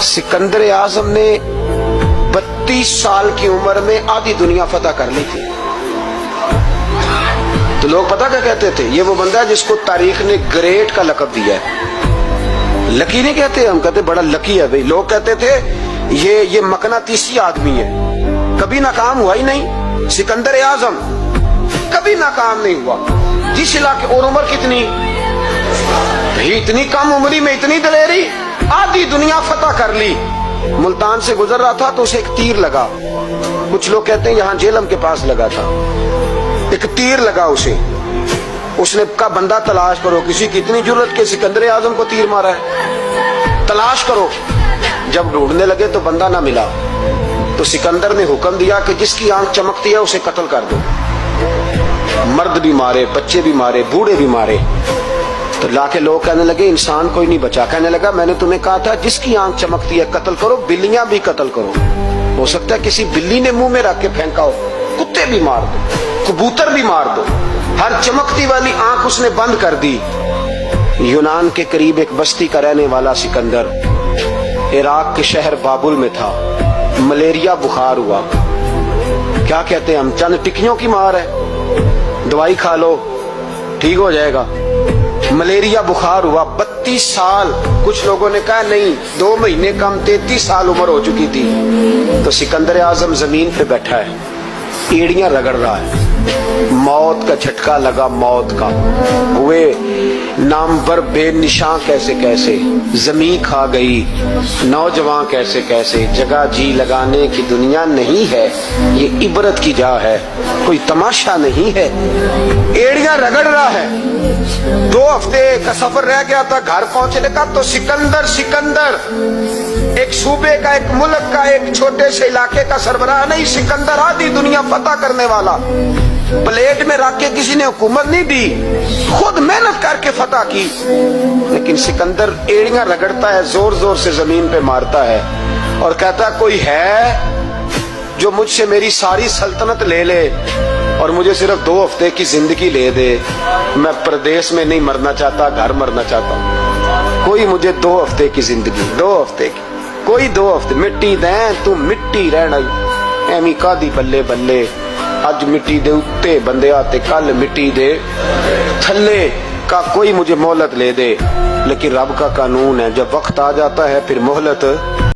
सिकंदर आजम ने 32 साल की उम्र में आधी दुनिया फतह कर ली थी। तो लोग पता क्या कहते थे, ये वो बंदा है जिसको तारीख ने ग्रेट का लक़ब दिया है। लकी नहीं कहते, हम कहते बड़ा लकी है भाई। लोग कहते थे ये मकनातीसी आदमी है, कभी नाकाम हुआ ही नहीं। सिकंदर आजम कभी नाकाम नहीं हुआ। जिस इलाके, और उम्र कितनी भाई, इतनी कम उम्री में इतनी दलेरी, आधी दुनिया फतह कर ली। मुल्तान से गुजर रहा था तो उसे एक तीर लगा। कुछ लोग कहते हैं यहां जेलम के पास लगा था, एक तीर लगा उसे। उसने कहा बंदा तलाश करो, किसी की इतनी जुर्रत के सिकंदर आजम को तीर मारा है, तलाश करो। जब ढूंढने लगे तो बंदा ना मिला, तो सिकंदर ने हुक्म दिया कि जिसकी आंख चमकती है उसे कत्ल कर दो। मर्द भी मारे, बच्चे भी मारे, बूढ़े भी मारे। तो लाके लोग कहने लगे इंसान कोई नहीं बचा। कहने लगा मैंने तुम्हें कहा था जिसकी आंख चमकती है कत्ल करो, बिल्लियां भी कत्ल करो। हो सकता है किसी बिल्ली ने मुंह में रख के फेंका हो, कुत्ते भी मार दो, कबूतर भी मार दो। हर चमकती वाली आंख उसने बंद कर दी। यूनान के करीब एक बस्ती का रहने वाला सिकंदर इराक के शहर बाबुल में था। मलेरिया बुखार हुआ। क्या कहते हैं हम, चंद टिक्कियों की मार है, दवाई खा लो ठीक हो जाएगा। मलेरिया बुखार हुआ। 32 साल, कुछ लोगों ने कहा नहीं 2 महीने कम, 33 साल उम्र हो चुकी थी। तो सिकंदर आजम जमीन पे बैठा है, एड़ियां रगड़ रहा है। मौत का झटका लगा, मौत का। हुए नामवर बेनिशां कैसे कैसे, जमीन खा गई नौजवान कैसे कैसे। जगह जी लगाने की दुनिया नहीं है, ये इबरत की जा है, कोई तमाशा नहीं है। एड़ियां रगड़ रहा है। 2 हफ्ते का सफर रह गया था, घर पहुंचने का। तो सिकंदर एक सूबे का, एक मुल्क का, एक छोटे से इलाके का सरबराह नहीं। सिकंदर आधी दुनिया फतह करने वाला। प्लेट में रख के किसी ने हुकूमत नहीं दी, खुद मेहनत करके फतह की। लेकिन सिकंदर एड़ियां रगड़ता है, जोर जोर से जमीन पे मारता है और कहता कोई है जो मुझसे मेरी सारी सल्तनत ले ले और मुझे सिर्फ 2 हफ्ते की जिंदगी ले दे। मैं प्रदेश में नहीं मरना चाहता, घर मरना चाहता हूं। कोई मुझे 2 हफ्ते की जिंदगी, 2 हफ्ते की, कोई 2 हफ्ते मिट्टी दें, तू मिट्टी रहना एमी कादी बल्ले बल्ले। अज मिट्टी दे उत्ते बंदे आते, कल मिट्टी दे थल्ले का कोई मुझे मोहलत ले दे। लेकिन रब का कानून है, जब वक्त आ जाता है फिर मोहलत